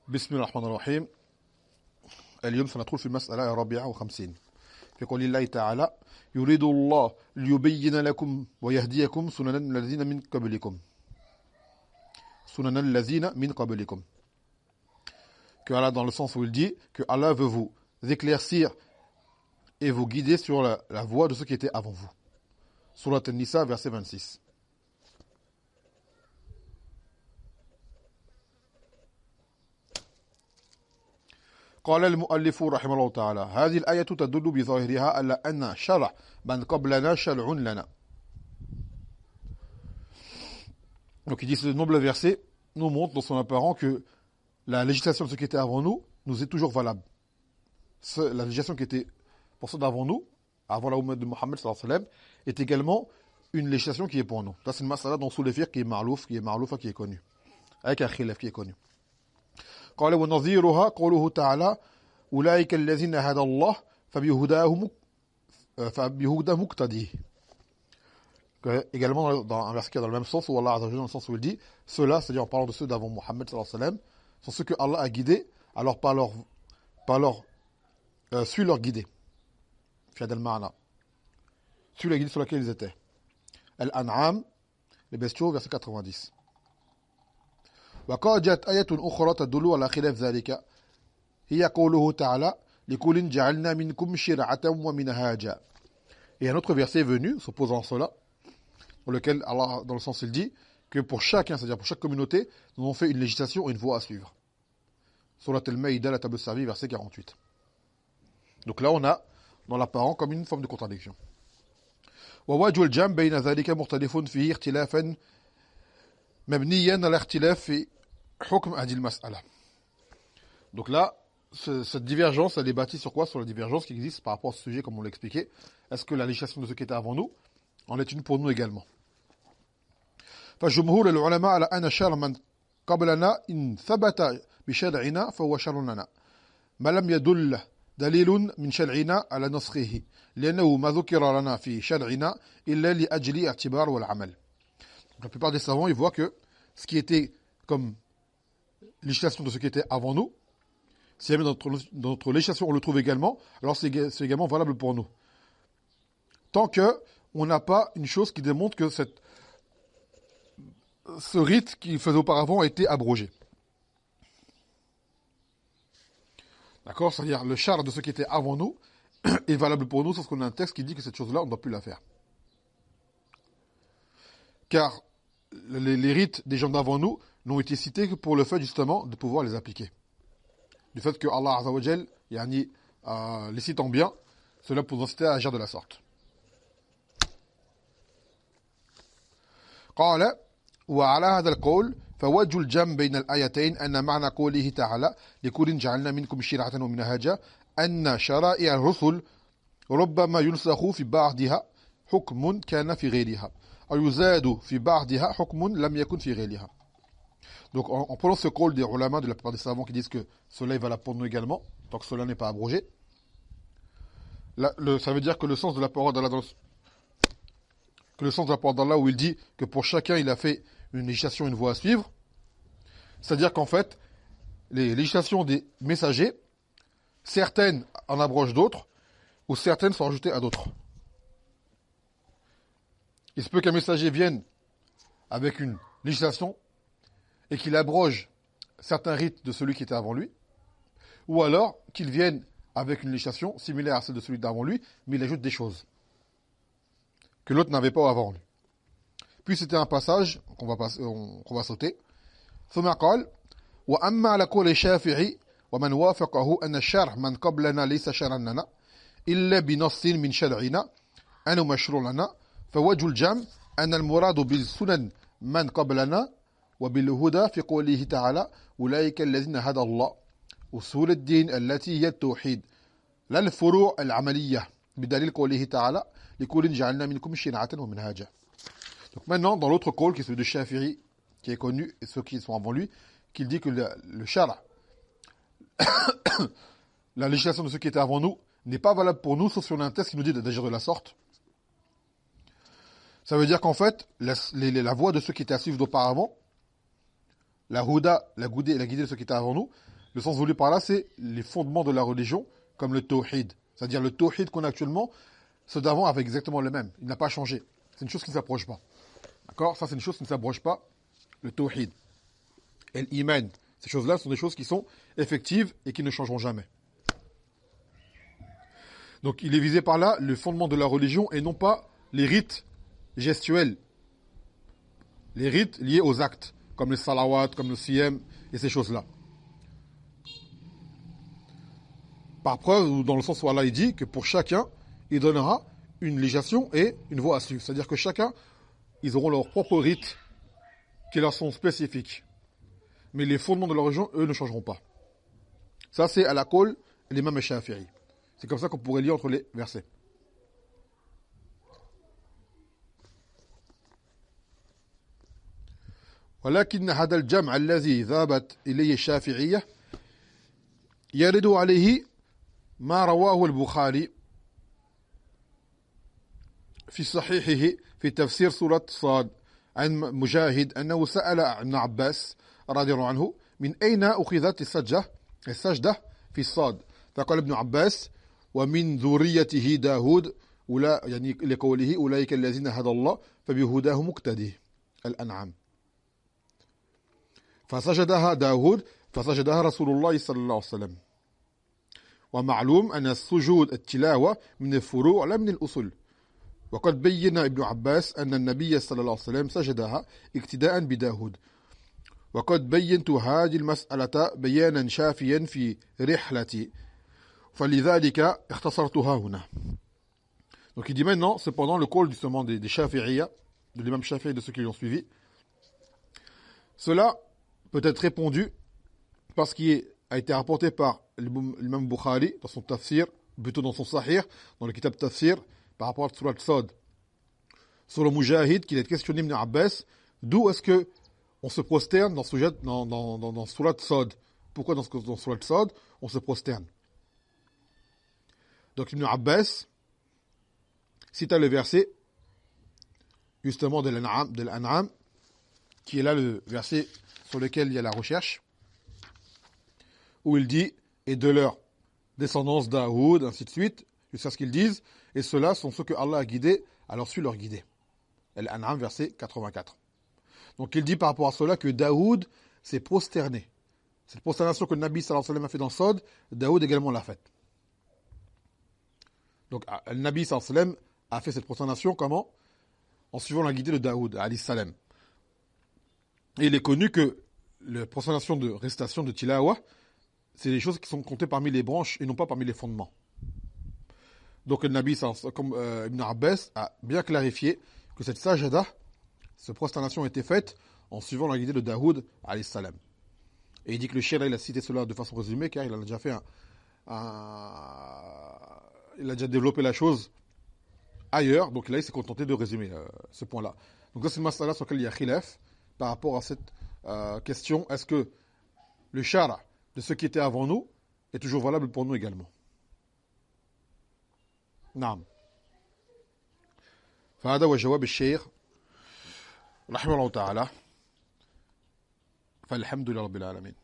بسم الله الرحمن الرحيم. اليوم سندخل في المسألة الرابعة وخمسين في قول الله تعالى يريد الله ليبين لكم ويهديكم سنن الذين من قبلكم que Allah, dans le sens où il dit que Allah veut vous éclaircir et vous guider sur la voie de ceux qui étaient avant vous. Surat An-Nisa, verset 26. قال المؤلف رحمه الله تعالى هذه الآية تدل بظاهرها على أن شرع من قبلنا شرع لنا. Donc il dit ce noble verset nous montre dans son apparent que la législation de ceux qui étaient avant nous nous est toujours valable. La législation qui était pour ceux d'avant nous, avant la Ummah de Mohammed sallallahu alayhi wa sallam, est également une législation qui est pour nous. Ça c'est une masala dans Usul al-Fiqh qui est ma'loufa, qui est connue, avec un khilaf qui est connu. قال ونظيرها قوله تعالى أولئك الذين هدى الله فبهداه مقتديه. Également dans un verset qui est dans le même sens où Allah Azza wa Jalla, dans le sens où il dit ceux-là, c'est-à-dire en parlant de ceux d'avant Mohammed sallallahu alayhi wa sallam, sont ceux que Allah a guidés, alors suis leur guidée. Fiad al-Ma'na. Suis la guidée sur laquelle ils étaient. Al-An'am, les bestiaux, verset 90. وقد جاءت آية أخرى تدل على خلاف ذلك هي قوله تعالى لكل جعلنا منكم شرعة ومنهاجا. Et un autre verset est venu s'opposant à cela, dans lequel Allah, dans le sens il dit que pour chacun, c'est-à-dire pour chaque communauté, nous avons fait une législation et une voie à suivre. Surat al-Maïda, la table servie, verset 48. Donc là on a dans l'apparent comme une forme de contradiction. ووجه الجمع بين ذلك مختلف فيه اختلافا مبنيا على اختلاف في حكم هذه المسألة. Donc là, cette divergence, elle est bâtie sur quoi? Sur la divergence qui existe par rapport à ce sujet, comme on l'a expliqué. Est-ce que la législation de ceux qui étaient avant nous en est une pour nous également? فجمهور العلماء على أن شرع من قبلنا إن ثبت بشرعنا فهو شرع لنا ما لم يدل دليل من شرعنا على نسخه لأنه ما ذكر لنا في شرعنا إلا لأجل اعتبار والعمل. La plupart des savants, ils voient que ce qui était comme législation de ce qui était avant nous, si jamais dans notre législation on le trouve également, alors c'est également valable pour nous. Tant que on n'a pas une chose qui démontre que ce rite qu'il faisait auparavant a été abrogé. D'accord? C'est-à-dire le char de ce qui était avant nous est valable pour nous, sauf qu'on a un texte qui dit que cette chose-là, on ne doit plus la faire. Car les rites des gens d'avant nous n'ont été cités que pour le fait justement de pouvoir les appliquer. Du fait que Allah Azza wa Jal les citant bien, cela peut nous inciter à agir de la sorte. قال وعلى هذا القول فوجه الجمع بين الآيتين أن معنى قوله تعالى لكل جعلنا منكم شرعة ومنهاجا أن شرائع الرسل ربما ينسخ في بعضها حكم كان في غيرها أو يزاد في بعضها حكم لم يكن في غيرها. Donc en prenant ce rôle des ulama, de la plupart des savants qui disent que cela est valable pour nous également, tant que cela n'est pas abrogé, ça veut dire que le sens de la parole d'Allah où il dit que pour chacun il a fait une législation, une voie à suivre, c'est-à-dire qu'en fait, les législations des messagers, certaines en abrogent d'autres, ou certaines sont ajoutées à d'autres. Il se peut qu'un messager vienne avec une législation et qu'il abroge certains rites de celui qui était avant lui, ou alors qu'il vienne avec une législation similaire à celle de celui d'avant lui, mais il ajoute des choses que l'autre n'avait pas avant lui. Puis c'était un passage qu'on va sauter. ثم قال وأما على قول الشافعي ومن وافقه أن الشرع من قبلنا ليس شرعا لنا إلا بنص من شرعنا أنه مشروع لنا فوجه الجمع أن المراد بالسنن من قبلنا وبالهدى في قوله تعالى أولئك الذين هدى الله أصول الدين التي هي التوحيد لا الفروع العملية بدليل قوله تعالى لكل جعلنا منكم شرعة ومنهاجا. Donc maintenant, dans l'autre call, qui est celui de Shafi'i, qui est connu, et ceux qui sont avant lui, qu'il dit que le shara, la législation de ceux qui étaient avant nous, n'est pas valable pour nous, sauf si on a un texte qui nous dit d'agir de la sorte. Ça veut dire qu'en fait, la voie de ceux qui étaient à suivre d'auparavant, la huda, la guidée de ceux qui étaient avant nous, Le sens voulu par là, c'est les fondements de la religion, comme le tawhid. C'est-à-dire le tawhid qu'on a actuellement, ceux d'avant avaient exactement le même. Il n'a pas changé. C'est une chose qui ne s'approche pas. D'accord? Ça, c'est une chose qui ne s'approche pas, le tawhid. Et l'iman. Ces choses-là sont des choses qui sont effectives et qui ne changeront jamais. Donc, il est visé par là le fondement de la religion et non pas les rites gestuels. Les rites liés aux actes, comme le salawat, comme le siyam et ces choses-là. Par preuve, ou dans le sens où Allah il dit que pour chacun, il donnera une législation et une voie à suivre. C'est-à-dire que chacun, ils auront leurs propres rites qui leur sont spécifiques. Mais les fondements de leur religion, eux, ne changeront pas. Ça, c'est à la Qawl l'imam Shafi'i. C'est comme ça qu'on pourrait lire entre les versets. ولكن هذا الجمع الذي ذهبت إليه الشافعية يرد عليه ما رواه البخاري في صحيحه في تفسير سورة صاد عن مجاهد أنه سأل ابن عباس رضي الله عنه من أين أخذت السجدة في الصاد فقال ابن عباس ومن ذريته داود يعني لقوله أولئك الذين هدى الله فبهداه مقتدي الأنعام فسجدها داود فسجدها رسول الله صلى الله عليه وسلم ومعلوم أن السجود التلاوة من الفروع لا من الأصول وقد بين ابن عباس أن النبي صلى الله عليه وسلم سجدها اقتداء بداود وقد بينت هذه المسألة بيانا شافيا في رحلتي فلذلك اختصرتها هنا. Donc il dit maintenant, cependant le call justement des Shafi'iyya, de l'imam Shafi'i et de ceux qui l'ont suivi, cela peut être répondu parce qu'il a été rapporté par l'imam Bukhari dans son tafsir, plutôt dans son sahih, dans le kitab tafsir, par rapport à Surat Sad. Sur le Mujahid, qu'il a questionné Ibn Abbas, d'où est-ce que on se prosterne dans Surat Sad? Pourquoi dans Surat Sad, on se prosterne? Donc Ibn Abbas cite le verset, justement de l'An'am, qui est là le verset sur lequel il y a la recherche, où il dit, et de leur descendance Daoud, ainsi de suite, jusqu'à ce qu'ils disent, et ceux-là sont ceux que Allah a guidés, alors suis leur guider. L'An'am, verset 84. Donc il dit par rapport à cela que Daoud s'est prosterné. Cette prosternation que le Nabi sallallahu alayhi wa sallam a fait dans Sod, Daoud également l'a faite. Donc le Nabi sallallahu alayhi wa sallam a fait cette prosternation comment? En suivant la guidée de Daoud, alayhi salam. Et il est connu que la prosternation de récitation de Tilawa, c'est des choses qui sont comptées parmi les branches et non pas parmi les fondements. Donc le Nabi, comme Ibn Abbas, a bien clarifié que cette sajada, cette prosternation a été faite en suivant la guidée de Daoud, alayhi salam. Et il dit que le shir, il a cité cela de façon résumée, car il a déjà fait il a déjà développé la chose ailleurs, donc là il s'est contenté de résumer ce point-là. Donc ça c'est une masala sur laquelle il y a khilaf par rapport à cette question, est-ce que le shara de ceux qui étaient avant nous est toujours valable pour nous également? Naam. فهذا هو جواب الشيخ رحمه الله تعالى فالحمد لله رب العالمين.